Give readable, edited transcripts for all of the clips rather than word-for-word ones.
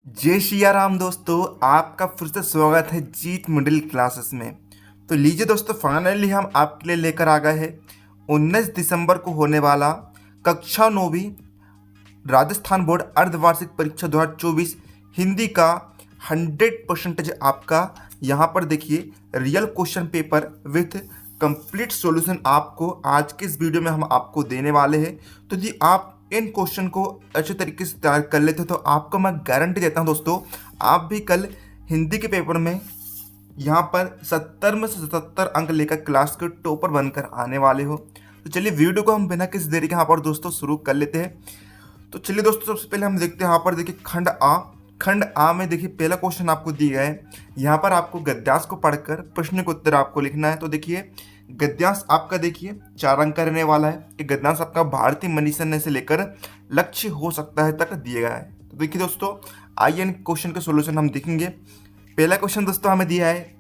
जय सिया राम दोस्तों। आपका फिर से स्वागत है जीत मिडिल क्लासेस में। तो लीजिए दोस्तों, फाइनली हम आपके लिए लेकर आ गए हैं 19 दिसंबर को होने वाला कक्षा 9वीं राजस्थान बोर्ड अर्धवार्षिक परीक्षा 2024 हिंदी का 100% आपका यहाँ पर देखिए real question paper with complete solution आपको आज के इस वीडियो में हम आपको देने वाले हैं। तो यदि आप इन क्वेश्चन को अच्छे तरीके से तैयार कर लेते तो आपको मैं गारंटी देता हूँ दोस्तों, आप भी कल हिंदी के पेपर में यहाँ पर 70 में से 77 अंक लेकर क्लास के टॉपर बनकर आने वाले हो। तो चलिए वीडियो को हम बिना किसी देरी के यहाँ पर दोस्तों शुरू कर लेते हैं। तो चलिए दोस्तों, सबसे पहले हम देखते हैं यहाँ पर देखिए खंड आ में देखिए पहला क्वेश्चन आपको दिया है। यहाँ पर आपको गद्यांश को पढ़कर प्रश्न का उत्तर आपको लिखना है। तो देखिए गद्यांश आपका देखिए 4 अंक का रहने वाला है। ये गद्यांश आपका भारतीय मनीषण से लेकर लक्ष्य हो सकता है तक दिया गया है। तो देखिए दोस्तों, आइए इन क्वेश्चन के सोल्यूशन हम देखेंगे। पहला क्वेश्चन दोस्तों हमें दिया है,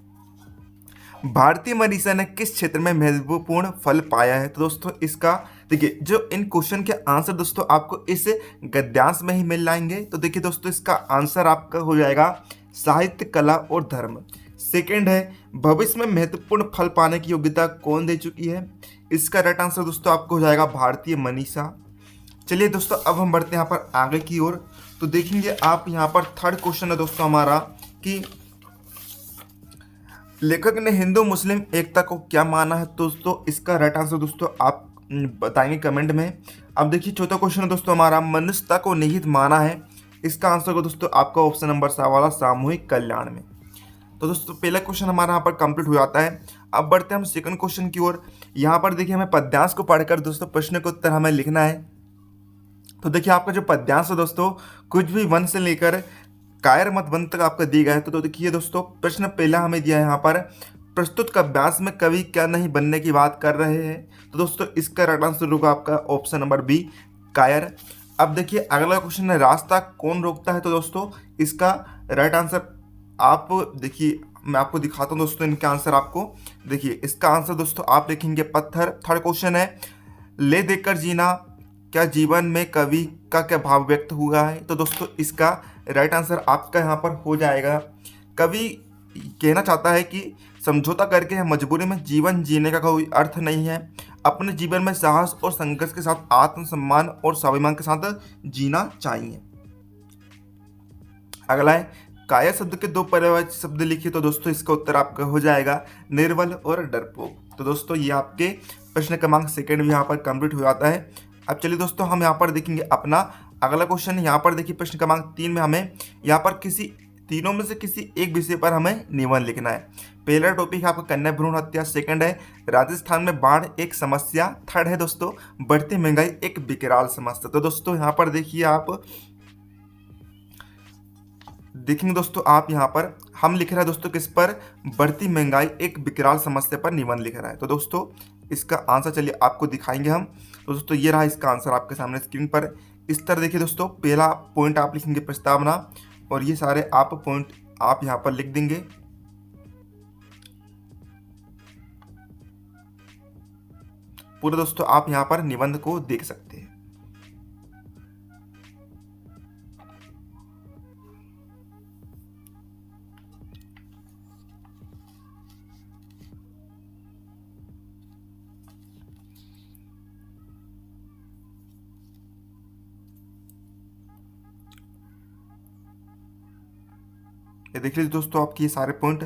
भारतीय मरीजों ने किस क्षेत्र में महत्वपूर्ण फल पाया है। तो दोस्तों इसका देखिए जो इन क्वेश्चन के आंसर दोस्तों आपको इस गद्यांश में ही मिल जाएंगे। तो देखिए दोस्तों इसका आंसर आपका हो जाएगा साहित्य, कला और धर्म। सेकंड है, भविष्य में महत्वपूर्ण फल पाने की योग्यता कौन दे चुकी है। इसका राइट आंसर दोस्तों आपको हो जाएगा भारतीय मनीषा। चलिए दोस्तों अब हम बढ़ते हैं यहाँ पर आगे की ओर। तो देखेंगे आप यहाँ पर थर्ड क्वेश्चन है दोस्तों हमारा कि लेखक ने हिंदू मुस्लिम एकता को क्या माना है। दोस्तों इसका राइट आंसर दोस्तों आप बताएंगे कमेंट में। अब देखिए चौथा क्वेश्चन है दोस्तों हमारा, मनुष्यता को निहित माना है। इसका आंसर को दोस्तों आपका ऑप्शन नंबर सा वाला सामूहिक कल्याण में। तो दोस्तों पहला क्वेश्चन हमारा यहाँ पर कंप्लीट हो जाता है। अब बढ़ते हैं हम सेकंड क्वेश्चन की ओर। यहाँ पर देखिए हमें पद्यांश को पढ़कर दोस्तों प्रश्न का उत्तर हमें लिखना है। तो देखिए आपका जो पद्यांश है दोस्तों कुछ भी वन से लेकर कायर मत वन तक आपका दिया गया है। तो देखिए दोस्तों प्रश्न पहला हमें दिया है यहाँ पर, प्रस्तुत काव्यांश में कवि क्या नहीं बनने की बात कर रहे हैं। तो दोस्तों इसका राइट आंसर होगा आपका ऑप्शन नंबर बी, कायर। अब देखिए अगला क्वेश्चन है, रास्ता कौन रोकता है। तो दोस्तों इसका राइट आंसर आप देखिए मैं आपको दिखाता हूँ दोस्तों इनके आंसर आपको। देखिए इसका आंसर दोस्तों आप लिखेंगे पत्थर। थर्ड क्वेश्चन है, ले देकर जीना, क्या जीवन में कवि का क्या भाव व्यक्त हुआ है। तो दोस्तों इसका राइट आंसर आपका यहाँ पर हो जाएगा, कवि कहना चाहता है कि समझौता करके मजबूरी में जीवन जीने का कोई अर्थ नहीं है, अपने जीवन में साहस और संघर्ष के साथ आत्मसम्मान और स्वाभिमान के साथ जीना चाहिए। अगला है, काया शब्द के 2 पर्यायवाची शब्द लिखिए। तो दोस्तों इसका उत्तर आपका हो जाएगा निर्बल और डरपोक। तो दोस्तों ये आपके प्रश्न क्रमांक सेकंड भी यहाँ पर कंप्लीट हो जाता है। अब चलिए दोस्तों हम यहाँ पर देखेंगे अपना अगला क्वेश्चन। यहाँ पर देखिए प्रश्न क्रमांक 3 में हमें यहाँ पर किसी तीनों में से किसी एक विषय पर हमें निबंध लिखना है। पहला टॉपिक है आपका कन्या भ्रूण हत्या, सेकंड है राजस्थान में बाढ़ एक समस्या, थर्ड है दोस्तों बढ़ती महंगाई एक विकराल समस्या। तो दोस्तों यहाँ पर देखिए आप देखेंगे दोस्तों आप यहाँ पर हम लिख रहा है दोस्तों किस पर, बढ़ती महंगाई एक विकराल समस्या पर निबंध लिख रहा है। तो दोस्तों इसका आंसर चलिए आपको दिखाएंगे हम। तो दोस्तों ये रहा इसका आंसर आपके सामने स्क्रीन पर। इस तरह देखिए दोस्तों, पहला पॉइंट आप लिखेंगे प्रस्तावना और ये सारे आप पॉइंट आप यहाँ पर लिख देंगे। पूरे दोस्तों आप यहाँ पर निबंध को देख सकते हैं। ये देख लीजिए दोस्तों आपके ये सारे पॉइंट।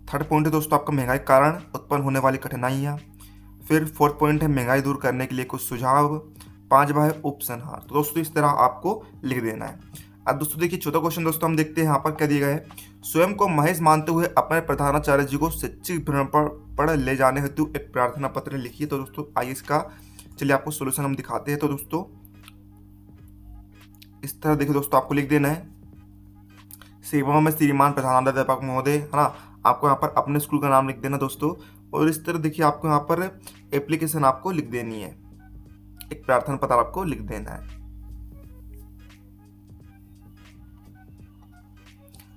थर्ड पॉइंट है दोस्तों आपका महंगाई के कारण उत्पन्न होने वाली कठिनाइयाँ। फिर फोर्थ पॉइंट है महंगाई दूर करने के लिए कुछ सुझाव। 5वां है उपसंहार। तो दोस्तों इस तरह आपको लिख देना है। अब दोस्तों देखिए चौथा क्वेश्चन दोस्तों हम देखते हैं यहाँ पर क्या दिया गया है, स्वयं को महेश मानते हुए अपने प्रधानाचार्य जी को शैक्षिक भ्रमण पर ले जाने हेतु एक प्रार्थना पत्र लिखिए। तो दोस्तों आइए इसका चलिए आपको सोल्यूशन हम दिखाते हैं। तो दोस्तों इस तरह देखिए दोस्तों आपको लिख देना है, सेवा में श्रीमान प्रधानाध्यापक महोदय, है ना। आपको यहाँ पर अपने स्कूल का नाम लिख देना दोस्तों। और इस तरह देखिए आपको यहाँ पर एप्लीकेशन आपको लिख देनी है, एक प्रार्थना पत्र आपको लिख देना है।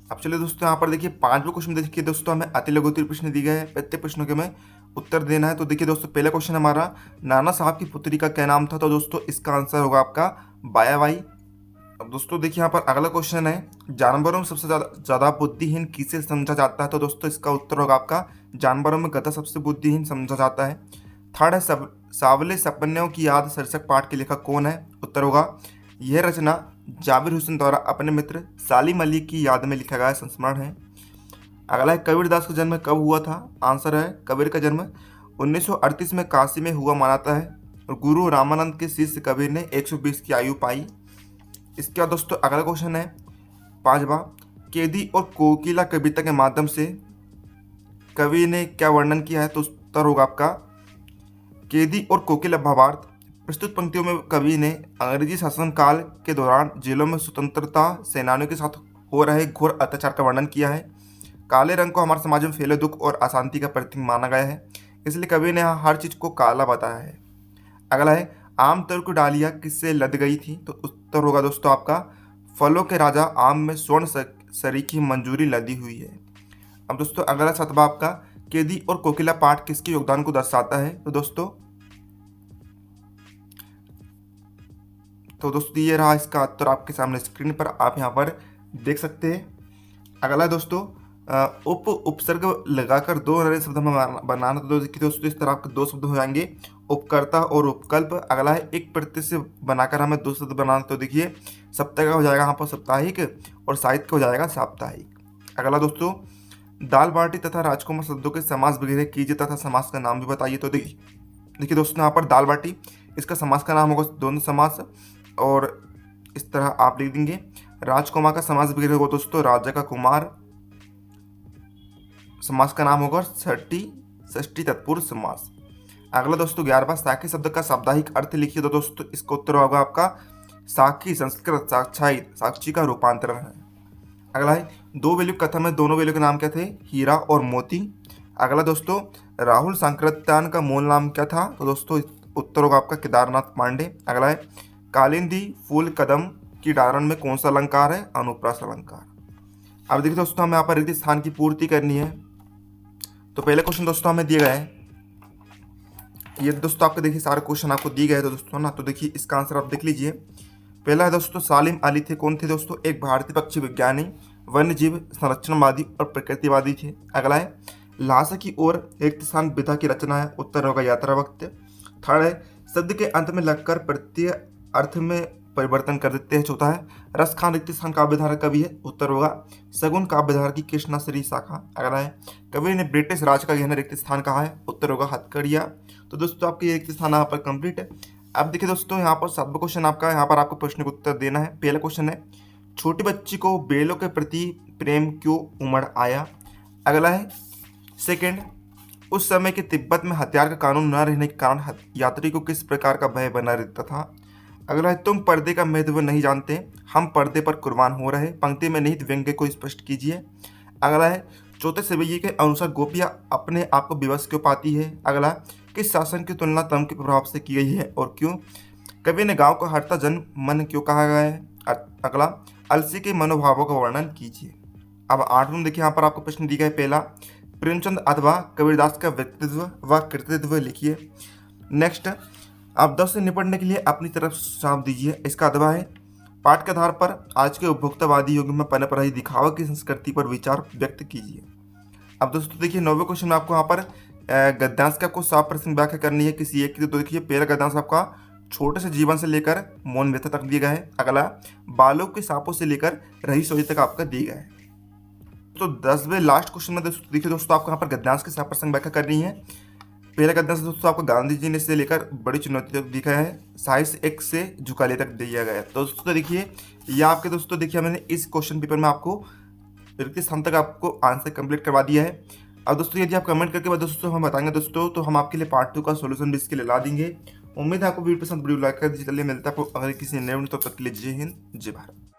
अब चलिए दोस्तों यहाँ पर देखिए 5वां क्वेश्चन देखिए दोस्तों हमें अति लघु उत्तरीय प्रश्न दिए गए हैं। प्रत्येक प्रश्नों के हमें उत्तर देना है। तो देखिए दोस्तों पहला क्वेश्चन हमारा, नाना साहब की पुत्री का क्या नाम था। तो दोस्तों इसका आंसर होगा आपका बायाबाई। अब दोस्तों देखिए यहाँ पर अगला क्वेश्चन है, जानवरों में सबसे ज्यादा बुद्धिहीन किसे समझा जाता है? तो दोस्तों इसका उत्तर होगा आपका, जानवरों में गधा सबसे बुद्धिहीन समझा जाता है। थर्ड है, सावले सपनों की याद शीर्षक पाठ के लेखक कौन है? उत्तर होगा, यह रचना जाबिर हुसैन द्वारा अपने मित्र सालिम अली की याद में लिखा गया संस्मरण है। अगला है, कबीरदास का जन्म कब हुआ था? आंसर है, कबीर का जन्म 1938 में काशी में हुआ मानाता है और गुरु रामानंद के शिष्य कबीर ने 120 की आयु पाई। इसके बाद दोस्तों अगला क्वेश्चन है, पांचवा, केदी और कोकिला कविता के माध्यम से कवि ने क्या वर्णन किया है? तो उत्तर होगा आपका, केदी और कोकिला भावार्थ। प्रस्तुत पंक्तियों में कवि ने अंग्रेजी शासन काल के दौरान जेलों में स्वतंत्रता सेनानियों के साथ हो रहे घोर अत्याचार का वर्णन किया है। काले रंग को हमारे समाज में फैले दुख और अशांति का प्रतीक माना गया है, इसलिए कवि ने हर चीज को काला बताया है। अगला है, आम तोड़ की डालियां किससे लद गई थी? तो उत्तर होगा दोस्तों आपका, फलों के राजा आम में स्वर्ण सरी की मंजूरी लदी हुई है। अब दोस्तों अगला सतवा आपका, केदी और कोकिला पाठ किसके योगदान को दर्शाता है? तो दोस्तों ये रहा इसका उत्तर आपके सामने स्क्रीन पर आप यहाँ पर देख सकते हैं। अगला दोस्तों, उपसर्ग लगाकर दो नए शब्द में बनाना। तो दोस्तों इस तरह आपके दो शब्द हो जाएंगे, उपकर्ता और उपकल्प। अगला है, एक प्रत्यय से बनाकर हमें दो शब्द बनाना। तो देखिए सप्ताह का हो जाएगा यहाँ पर साप्ताहिक और साहित्य का हो जाएगा साप्ताहिक। अगला दोस्तों, दाल बाटी तथा राजकुमार शब्दों के समास वगैरह कीजिए तथा समास का नाम भी बताइए। तो देखिए दोस्तों यहाँ पर दाल बाटी, इसका समास का नाम होगा द्वंद्व समास और इस तरह आप लिख देंगे। राजकुमार का समास वगैरह होगा दोस्तों राजा का कुमार, समास का नाम होगा षष्ठी तत्पुरुष समास। अगला दोस्तों 11वां, साखी शब्द का साप्ताहिक अर्थ लिखिए। तो दोस्तों इसका उत्तर होगा आपका, साखी संस्कृत साक्षी का रूपांतरण है। अगला है, दो वेलुक कथा में दोनों वेलुक के नाम क्या थे? हीरा और मोती। अगला दोस्तों, राहुल सांकृत्यायन का मूल नाम क्या था? तो दोस्तों उत्तर होगा आपका केदारनाथ पांडे। अगला है, कालिंदी फूल कदम की डारण में कौन सा अलंकार है? अनुप्रास अलंकार। अब देखिए दोस्तों हमें यहाँ पर रिक्त स्थान की पूर्ति करनी है। तो पहले क्वेश्चन दोस्तों हमें दिए गए हैं, ये दोस्तों आपके देखिए सारे क्वेश्चन आपको दिए गए तो दोस्तों ना, तो देखिए इसका आंसर आप देख लीजिए। पहला है दोस्तों, सालिम अली थे। कौन थे दोस्तों? एक भारतीय पक्षी विज्ञानी, वन्यजीव संरक्षणवादी और प्रकृतिवादी थे। अगला है, लहासा की ओर रिक्त स्थान विधा की रचना है। उत्तर होगा यात्रा वक्त। थर्ड है, शब्द के अंत में लगकर प्रत्यय अर्थ में परिवर्तन कर देते हैं। चौथा है, रस खान रिक्त स्थान काव्यधारा कवि है। उत्तर होगा सगुन काव्यधारा की कृष्णाश्री शाखा। अगला है, कवि ने ब्रिटिश राज का गहना रिक्त स्थान कहा है। उत्तर होगा हथकड़िया। तो दोस्तों आपके रिक्त स्थान यहाँ पर कंप्लीट है। अब देखिए दोस्तों यहाँ पर 7वां क्वेश्चन आपका, यहाँ पर आपको प्रश्न का उत्तर देना है। पहला क्वेश्चन है, छोटी बच्ची को बेलों के प्रति प्रेम क्यों उमड़ आया? अगला है, सेकंड, उस समय के तिब्बत में हथियार का कानून न रहने के कारण यात्री को किस प्रकार का भय बना रहता था? अगला है, तुम पर्दे का महत्व नहीं जानते, हम पर्दे पर कुर्बान हो रहे, पंक्ति में निहित व्यंग्य को स्पष्ट कीजिए। अगला है, चौथे सवैये के अनुसार गोपियाँ अपने आप को विवश क्यों पाती है? अगला, किस शासन की तुलना तम के प्रभाव से की गई है और क्यों? कवि ने गांव को हरता जन मन क्यों कहा गया है? अगला, अलसी के मनोभावों का वर्णन कीजिए। अब 8वां देखिए यहाँ पर आपको प्रश्न दिया गया है। पहला, प्रेमचंद अथवा कबीरदास का व्यक्तित्व व कृतित्व लिखिए। नेक्स्ट, आप 10 से निपटने के लिए अपनी तरफ सुझाव दीजिए। इसका अथवा है, पाठ के आधार पर आज के उपभोक्तावादी युग में पनप रही दिखावा की संस्कृति पर विचार व्यक्त कीजिए। अब दोस्तों देखिए 9वें क्वेश्चन में आपको यहाँ पर गद्यांश का कुछ 7 प्रश्न व्याख्या करनी है किसी एक की। तो देखिए पहला गद्यांश आपका छोटे से जीवन से लेकर मौन व्यथा तक दिया गया है। अगला, बालों के सांपों से लेकर रही सोई तक आपका दिया गया है। तो 10वें लास्ट क्वेश्चन में देखिए दोस्तों आपको यहाँ पर गद्यांश के 7 प्रश्न व्याख्या करनी है। पहला गद्यांश दोस्तों आपको गांधी जी ने से लेकर बड़ी चुनौती तक दिखा है, साइंस एक से झुकाले तक दिया गया है। तो दोस्तों देखिए ये आपके दोस्तों देखिए मैंने इस क्वेश्चन पेपर में आपको रिक्त स्थान तक आपको आंसर कंप्लीट करवा दिया है। अब दोस्तों यदि आप कमेंट करके बाद दोस्तों हम बताएंगे दोस्तों तो हम आपके लिए पार्ट 2 का सोल्यूशन भी इसके लिए ला देंगे। उम्मीद है आपको वीडियो पसंद, वीडियो लाइक कर दीजिए। चलिए मिलता है आपको अगर किसी नए, तो तक के लिए जय हिंद जय भारत।